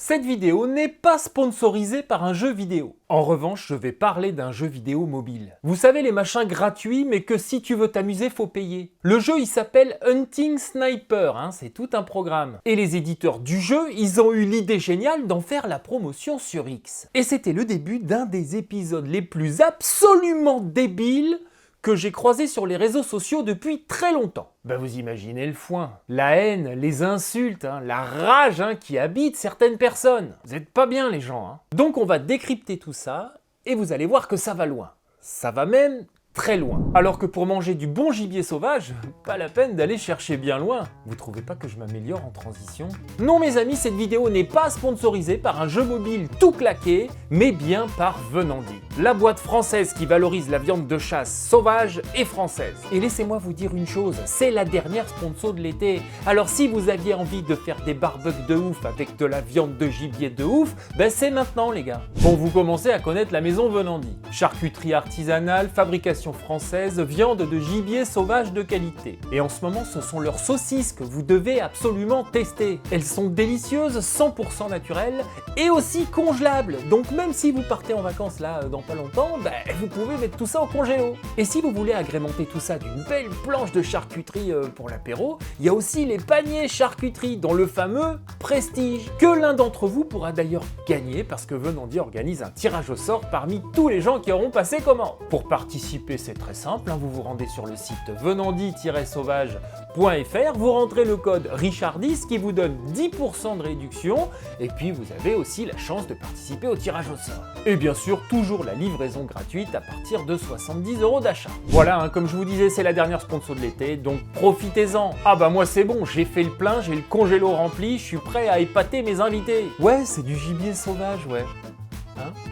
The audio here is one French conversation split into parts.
Cette vidéo n'est pas sponsorisée par un jeu vidéo. En revanche, je vais parler d'un jeu vidéo mobile. Vous savez, les machins gratuits, mais que si tu veux t'amuser, faut payer. Le jeu, il s'appelle Hunting Sniper, c'est tout un programme. Et les éditeurs du jeu, ils ont eu l'idée géniale d'en faire la promotion sur X. Et c'était le début d'un des épisodes les plus absolument débiles que j'ai croisé sur les réseaux sociaux depuis très longtemps. Vous imaginez le foin, la haine, les insultes, la rage qui habite certaines personnes. Vous êtes pas bien les gens. Donc on va décrypter tout ça et vous allez voir que ça va loin. Ça va même très loin. Alors que pour manger du bon gibier sauvage, pas la peine d'aller chercher bien loin. Vous trouvez pas que je m'améliore en transition? Non mes amis, cette vidéo n'est pas sponsorisée par un jeu mobile tout claqué, mais bien par Venandi, la boîte française qui valorise la viande de chasse sauvage et française. Et laissez-moi vous dire une chose, c'est la dernière sponsor de l'été. Alors si vous aviez envie de faire des barbecues de ouf avec de la viande de gibier de ouf, c'est maintenant les gars. Bon, vous commencez à connaître la maison Venandi. Charcuterie artisanale, fabrication française, viande de gibier sauvage de qualité. Et en ce moment, ce sont leurs saucisses que vous devez absolument tester. Elles sont délicieuses, 100% naturelles et aussi congelables. Donc même si vous partez en vacances là dans pas longtemps, vous pouvez mettre tout ça au congélo. Et si vous voulez agrémenter tout ça d'une belle planche de charcuterie pour l'apéro, il y a aussi les paniers charcuterie dans le fameux Prestige, que l'un d'entre vous pourra d'ailleurs gagner parce que Venandi organise un tirage au sort parmi tous les gens qui auront passé commande. Pour participer, c'est très simple, vous vous rendez sur le site venandi-sauvage.fr, vous rentrez le code Richard10 qui vous donne 10% de réduction et puis vous avez aussi la chance de participer au tirage au sort. Et bien sûr, toujours la livraison gratuite à partir de 70 € d'achat. Voilà, comme je vous disais, c'est la dernière sponsor de l'été, donc profitez-en. Moi c'est bon, j'ai fait le plein, j'ai le congélo rempli, je suis prêt à épater mes invités. Ouais, c'est du gibier sauvage, ouais.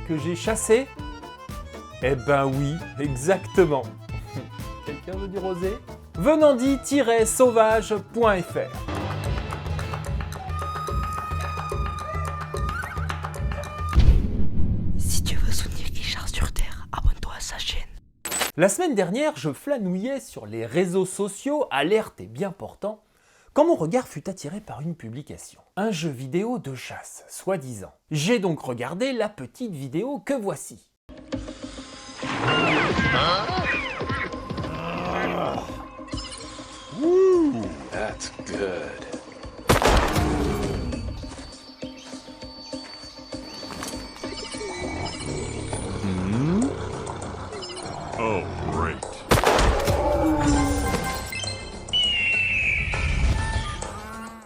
Que j'ai chassé. Oui, exactement. Quelqu'un veut du rosé? Venandi-sauvage.fr. Si tu veux soutenir Richard sur Terre, abonne-toi à sa chaîne. La semaine dernière, je flânouillais sur les réseaux sociaux, alerte et bien portant, quand mon regard fut attiré par une publication. Un jeu vidéo de chasse, soi-disant. J'ai donc regardé la petite vidéo que voici. Ooh, that's good. Oh, great.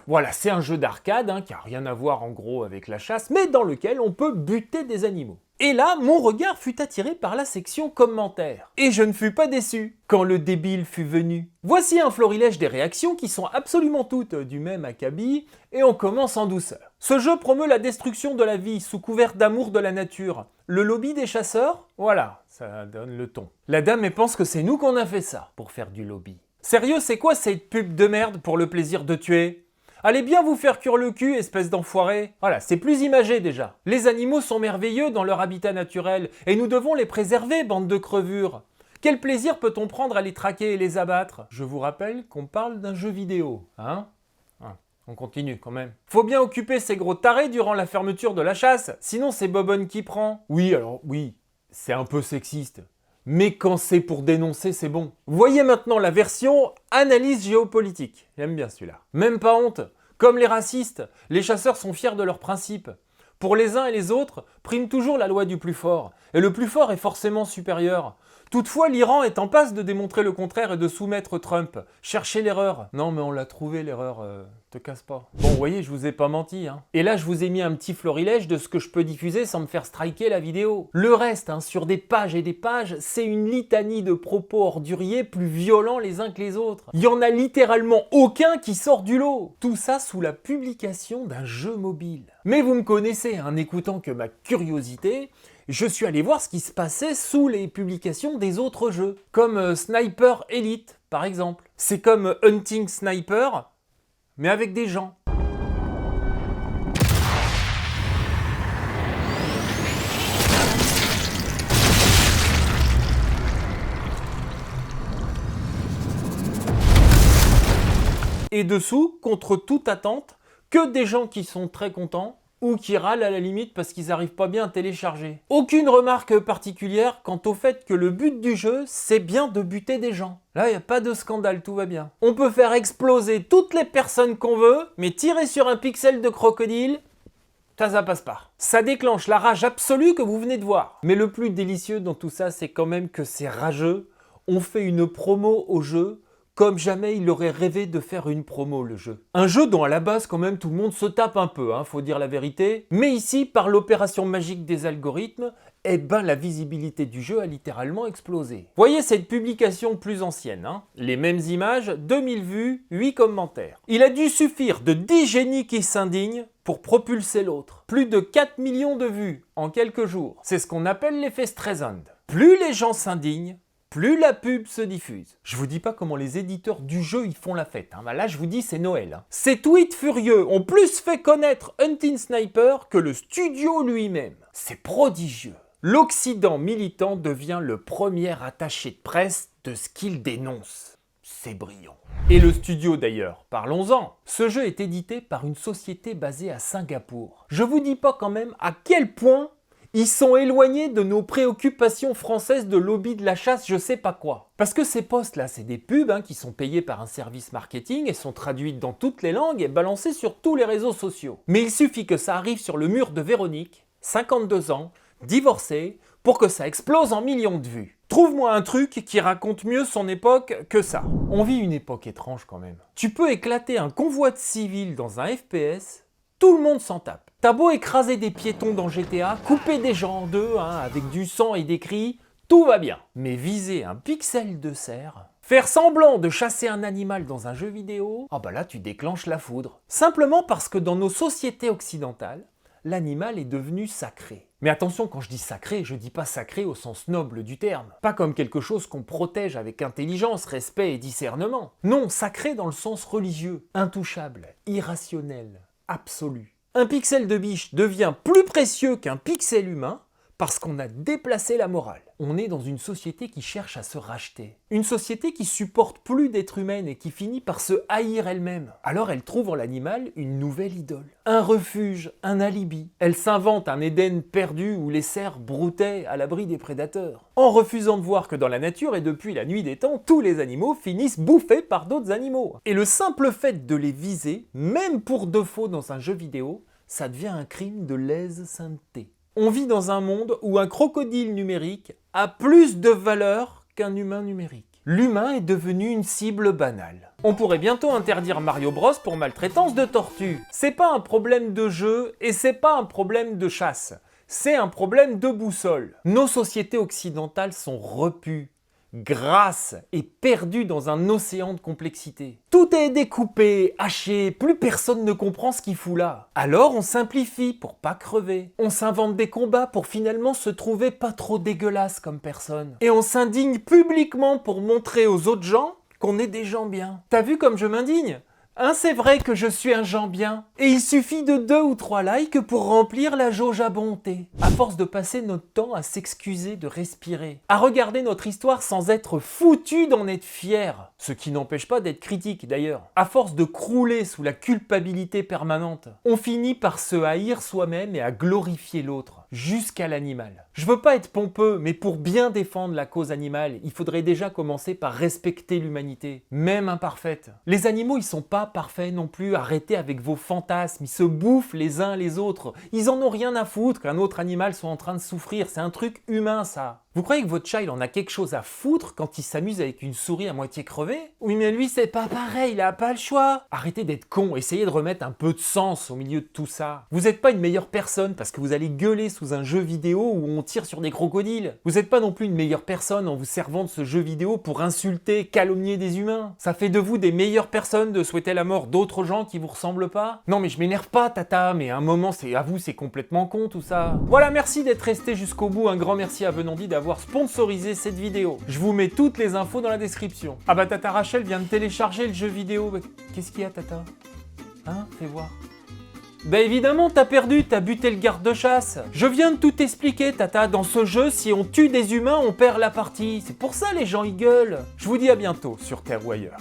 Voilà, c'est un jeu d'arcade qui n'a rien à voir en gros avec la chasse, mais dans lequel on peut buter des animaux. Et là, mon regard fut attiré par la section commentaires. Et je ne fus pas déçu quand le débile fut venu. Voici un florilège des réactions qui sont absolument toutes du même acabit, et on commence en douceur. Ce jeu promeut la destruction de la vie sous couvert d'amour de la nature. Le lobby des chasseurs? Voilà, ça donne le ton. La dame elle pense que c'est nous qu'on a fait ça pour faire du lobby. Sérieux, c'est quoi cette pub de merde pour le plaisir de tuer? Allez bien vous faire cuire le cul, espèce d'enfoiré. Voilà, c'est plus imagé déjà. Les animaux sont merveilleux dans leur habitat naturel, et nous devons les préserver, bande de crevures. Quel plaisir peut-on prendre à les traquer et les abattre? Je vous rappelle qu'on parle d'un jeu vidéo, on continue quand même. Faut bien occuper ces gros tarés durant la fermeture de la chasse, sinon c'est Bobonne qui prend. Oui, c'est un peu sexiste. Mais quand c'est pour dénoncer, c'est bon. Voyez maintenant la version analyse géopolitique. J'aime bien celui-là. Même pas honte. Comme les racistes, les chasseurs sont fiers de leurs principes. Pour les uns et les autres, prime toujours la loi du plus fort. Et le plus fort est forcément supérieur. Toutefois, l'Iran est en passe de démontrer le contraire et de soumettre Trump. Cherchez l'erreur. Non, mais on l'a trouvé l'erreur, te casse pas. Bon, vous voyez, je vous ai pas menti. Et là, je vous ai mis un petit florilège de ce que je peux diffuser sans me faire striker la vidéo. Le reste, sur des pages et des pages, c'est une litanie de propos orduriers plus violents les uns que les autres. Il y en a littéralement aucun qui sort du lot. Tout ça sous la publication d'un jeu mobile. Mais vous me connaissez, n'écoutant que ma curiosité, je suis allé voir ce qui se passait sous les publications des autres jeux, comme Sniper Elite, par exemple. C'est comme Hunting Sniper, mais avec des gens. Et dessous, contre toute attente, que des gens qui sont très contents, ou qui râlent à la limite parce qu'ils n'arrivent pas bien à télécharger. Aucune remarque particulière quant au fait que le but du jeu, c'est bien de buter des gens. Là, il n'y a pas de scandale, tout va bien. On peut faire exploser toutes les personnes qu'on veut, mais tirer sur un pixel de crocodile, ça passe pas. Ça déclenche la rage absolue que vous venez de voir. Mais le plus délicieux dans tout ça, c'est quand même que ces rageux ont fait une promo au jeu comme jamais il aurait rêvé de faire une promo, le jeu. Un jeu dont à la base quand même tout le monde se tape un peu, faut dire la vérité. Mais ici, par l'opération magique des algorithmes, eh ben la visibilité du jeu a littéralement explosé. Voyez cette publication plus ancienne, les mêmes images, 2000 vues, 8 commentaires. Il a dû suffire de 10 génies qui s'indignent pour propulser l'autre. Plus de 4 millions de vues en quelques jours. C'est ce qu'on appelle l'effet Streisand. Plus les gens s'indignent, plus la pub se diffuse. Je vous dis pas comment les éditeurs du jeu y font la fête. Là, je vous dis, c'est Noël. Ces tweets furieux ont plus fait connaître Hunting Sniper que le studio lui-même. C'est prodigieux. L'Occident militant devient le premier attaché de presse de ce qu'il dénonce. C'est brillant. Et le studio d'ailleurs, parlons-en. Ce jeu est édité par une société basée à Singapour. Je vous dis pas quand même à quel point ils sont éloignés de nos préoccupations françaises de lobby de la chasse, je sais pas quoi. Parce que ces posts-là, c'est des pubs qui sont payés par un service marketing et sont traduites dans toutes les langues et balancées sur tous les réseaux sociaux. Mais il suffit que ça arrive sur le mur de Véronique, 52 ans, divorcée, pour que ça explose en millions de vues. Trouve-moi un truc qui raconte mieux son époque que ça. On vit une époque étrange quand même. Tu peux éclater un convoi de civils dans un FPS, tout le monde s'en tape. T'as beau écraser des piétons dans GTA, couper des gens en deux, avec du sang et des cris, tout va bien. Mais viser un pixel de cerf, faire semblant de chasser un animal dans un jeu vidéo, là tu déclenches la foudre. Simplement parce que dans nos sociétés occidentales, l'animal est devenu sacré. Mais attention, quand je dis sacré, je dis pas sacré au sens noble du terme. Pas comme quelque chose qu'on protège avec intelligence, respect et discernement. Non, sacré dans le sens religieux, intouchable, irrationnel, absolu. Un pixel de biche devient plus précieux qu'un pixel humain parce qu'on a déplacé la morale. On est dans une société qui cherche à se racheter. Une société qui supporte plus d'être humaine et qui finit par se haïr elle-même. Alors elle trouve en l'animal une nouvelle idole. Un refuge, un alibi. Elle s'invente un Éden perdu où les cerfs broutaient à l'abri des prédateurs. En refusant de voir que dans la nature et depuis la nuit des temps, tous les animaux finissent bouffés par d'autres animaux. Et le simple fait de les viser, même pour de faux dans un jeu vidéo, ça devient un crime de lèse-sainteté. On vit dans un monde où un crocodile numérique a plus de valeur qu'un humain numérique. L'humain est devenu une cible banale. On pourrait bientôt interdire Mario Bros pour maltraitance de tortues. C'est pas un problème de jeu et c'est pas un problème de chasse. C'est un problème de boussole. Nos sociétés occidentales sont repues, grasses et perdues dans un océan de complexité. Tout est découpé, haché, plus personne ne comprend ce qu'il fout là. Alors on simplifie pour pas crever. On s'invente des combats pour finalement se trouver pas trop dégueulasse comme personne. Et on s'indigne publiquement pour montrer aux autres gens qu'on est des gens bien. T'as vu comme je m'indigne ? C'est vrai que je suis un gens bien. Et il suffit de 2 ou 3 likes pour remplir la jauge à bonté. À force de passer notre temps à s'excuser de respirer, à regarder notre histoire sans être foutu d'en être fier. Ce qui n'empêche pas d'être critique d'ailleurs. À force de crouler sous la culpabilité permanente, on finit par se haïr soi-même et à glorifier l'autre, jusqu'à l'animal. Je veux pas être pompeux, mais pour bien défendre la cause animale, il faudrait déjà commencer par respecter l'humanité, même imparfaite. Les animaux, ils sont pas parfaits non plus, arrêtez avec vos fantasmes, ils se bouffent les uns les autres. Ils en ont rien à foutre qu'un autre animal soit en train de souffrir, c'est un truc humain ça. Vous croyez que votre chat il en a quelque chose à foutre quand il s'amuse avec une souris à moitié crevée? Oui mais lui c'est pas pareil, il a pas le choix. Arrêtez d'être con, essayez de remettre un peu de sens au milieu de tout ça. Vous n'êtes pas une meilleure personne parce que vous allez gueuler sous un jeu vidéo où on tire sur des crocodiles. Vous n'êtes pas non plus une meilleure personne en vous servant de ce jeu vidéo pour insulter, calomnier des humains. Ça fait de vous des meilleures personnes de souhaiter la mort d'autres gens qui vous ressemblent pas. Non mais je m'énerve pas tata, mais à un moment c'est à vous c'est complètement con tout ça. Voilà, merci d'être resté jusqu'au bout, un grand merci à Venandi d'avoir sponsorisé cette vidéo. Je vous mets toutes les infos dans la description. Ah bah Tata Rachel vient de télécharger le jeu vidéo. Qu'est-ce qu'il y a Tata? Fais voir. Bah évidemment t'as perdu, t'as buté le garde de chasse. Je viens de tout expliquer Tata, dans ce jeu si on tue des humains on perd la partie. C'est pour ça les gens y gueulent. Je vous dis à bientôt sur Terre ou ailleurs.